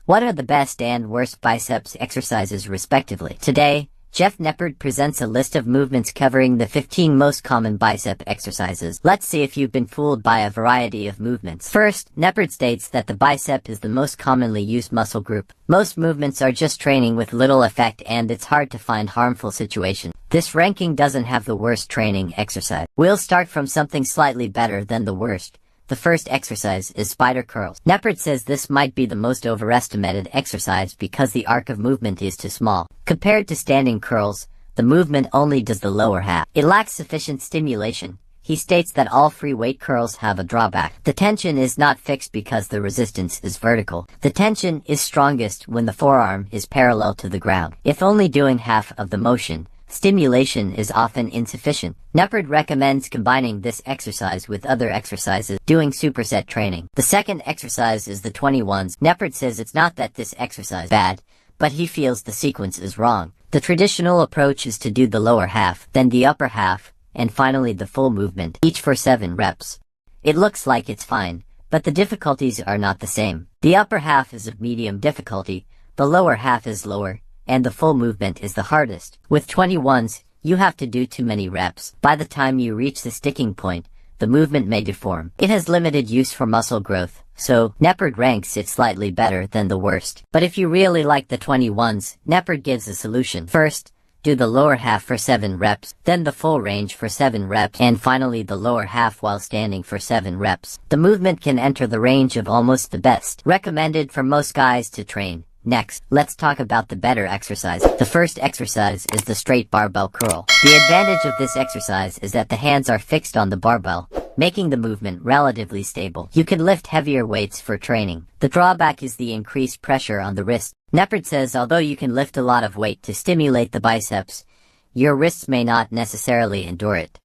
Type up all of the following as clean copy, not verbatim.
What are the best and worst biceps exercises respectively? Today, Chef Nepard presents a list of movements covering the 15 most common bicep exercises. Let's see if you've been fooled by a variety of movements. First, Nepard states that the bicep is the most commonly used muscle group. Most movements are just training with little effect and it's hard to find harmful situations. This ranking doesn't have the worst training exercise. We'll start from something slightly better than the worst. The first exercise is spider curls. Nepard says this might be the most overestimated exercise because the arc of movement is too small. Compared to standing curls, the movement only does the lower half. It lacks sufficient stimulation. He states that all free weight curls have a drawback. The tension is not fixed because the resistance is vertical. The tension is strongest when the forearm is parallel to the ground. If only doing half of the motion, stimulation is often insufficient. Nepard recommends combining this exercise with other exercises, doing superset training. The second exercise is the 21s. Nepard says it's not that this exercise is bad, but he feels the sequence is wrong. The traditional approach is to do the lower half, then the upper half, and finally the full movement, each for 7 reps. It looks like it's fine, but the difficulties are not the same. The upper half is of medium difficulty, the lower half is lower, and the full movement is the hardest. With 21s, you have to do too many reps. By the time you reach the sticking point, the movement may deform. It has limited use for muscle growth, so Nepard ranks it slightly better than the worst. But if you really like the 21s, Nepard gives a solution. First, do the lower half for 7 reps, then the full range for 7 reps, and finally the lower half while standing for 7 reps. The movement can enter the range of almost the best, recommended for most guys to train. Next, let's talk about the better exercise. The first exercise is the straight barbell curl. The advantage of this exercise is that the hands are fixed on the barbell, making the movement relatively stable. You can lift heavier weights for training. The drawback is the increased pressure on the wrist. Nepard says although you can lift a lot of weight to stimulate the biceps, your wrists may not necessarily endure it.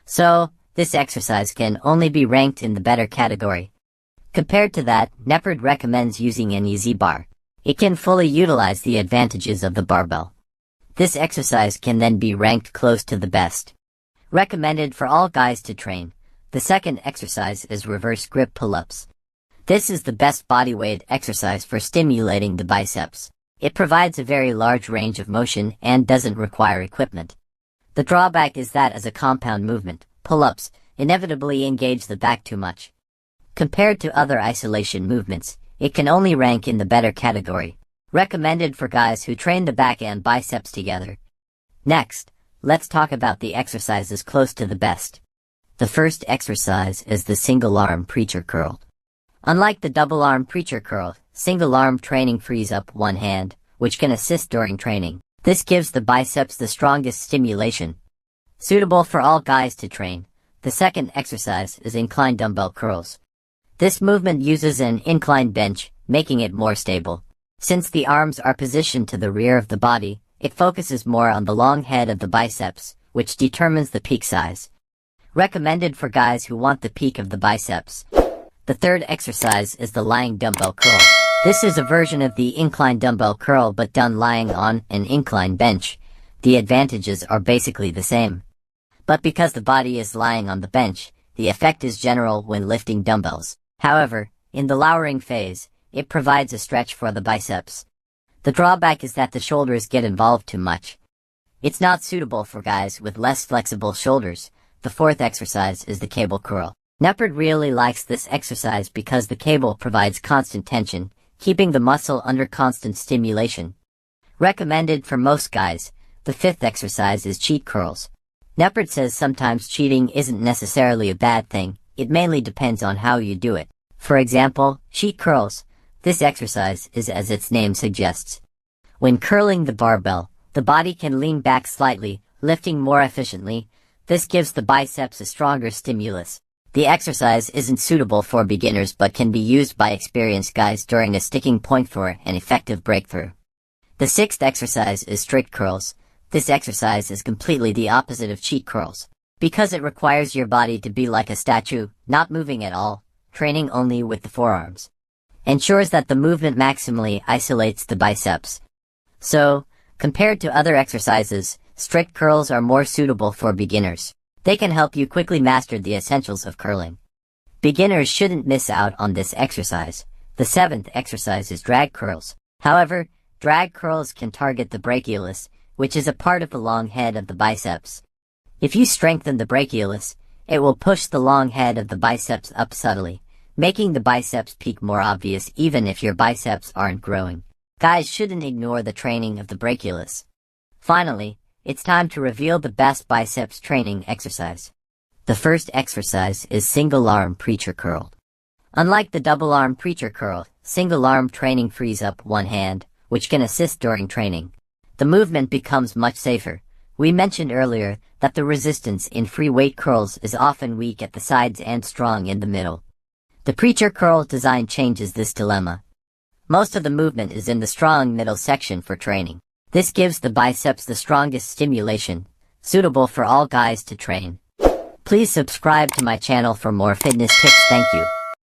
So, this exercise can only be ranked in the better category. Compared to that, Nepard recommends using an easy bar. It can fully utilize the advantages of the barbell. This exercise can then be ranked close to the best. Recommended for all guys to train. The second exercise is reverse grip pull-ups. This is the best bodyweight exercise for stimulating the biceps. It provides a very large range of motion and doesn't require equipment. The drawback is that as a compound movement, pull-ups inevitably engage the back too much. Compared to other isolation movements, it can only rank in the better category. Recommended for guys who train the back and biceps together. Next, let's talk about the exercises close to the best. The first exercise is the single arm preacher curl. Unlike the double arm preacher curl, single arm training frees up one hand, which can assist during training. This gives the biceps the strongest stimulation. Suitable for all guys to train. The second exercise is inclined dumbbell curls. This movement uses an inclined bench, making it more stable. Since the arms are positioned to the rear of the body, it focuses more on the long head of the biceps, which determines the peak size. Recommended for guys who want the peak of the biceps. The third exercise is the lying dumbbell curl. This is a version of the inclined dumbbell curl but done lying on an inclined bench. The advantages are basically the same. But because the body is lying on the bench, the effect is general when lifting dumbbells. However, in the lowering phase, it provides a stretch for the biceps. The drawback is that the shoulders get involved too much. It's not suitable for guys with less flexible shoulders. The fourth exercise is the cable curl. Nepard really likes this exercise because the cable provides constant tension, keeping the muscle under constant stimulation. Recommended for most guys. The fifth exercise is cheat curls. Nepard says sometimes cheating isn't necessarily a bad thing. It mainly depends on how you do it. For example, cheat curls. This exercise is as its name suggests. When curling the barbell, the body can lean back slightly, lifting more efficiently. This gives the biceps a stronger stimulus. The exercise isn't suitable for beginners but can be used by experienced guys during a sticking point for an effective breakthrough. The sixth exercise is strict curls. This exercise is completely the opposite of cheat curls. Because it requires your body to be like a statue, not moving at all, training only with the forearms. Ensures that the movement maximally isolates the biceps. So, compared to other exercises, strict curls are more suitable for beginners. They can help you quickly master the essentials of curling. Beginners shouldn't miss out on this exercise. The seventh exercise is drag curls. However, drag curls can target the brachialis, which is a part of the long head of the biceps. If you strengthen the brachialis, it will push the long head of the biceps up subtly, making the biceps peak more obvious even if your biceps aren't growing. Guys shouldn't ignore the training of the brachialis. Finally, it's time to reveal the best biceps training exercise. The first exercise is single arm preacher curl. Unlike the double arm preacher curl, single arm training frees up one hand, which can assist during training. The movement becomes much safer. We mentioned earlier that the resistance in free weight curls is often weak at the sides and strong in the middle. The preacher curl design changes this dilemma. Most of the movement is in the strong middle section for training. This gives the biceps the strongest stimulation, suitable for all guys to train. Please subscribe to my channel for more fitness tips. Thank you.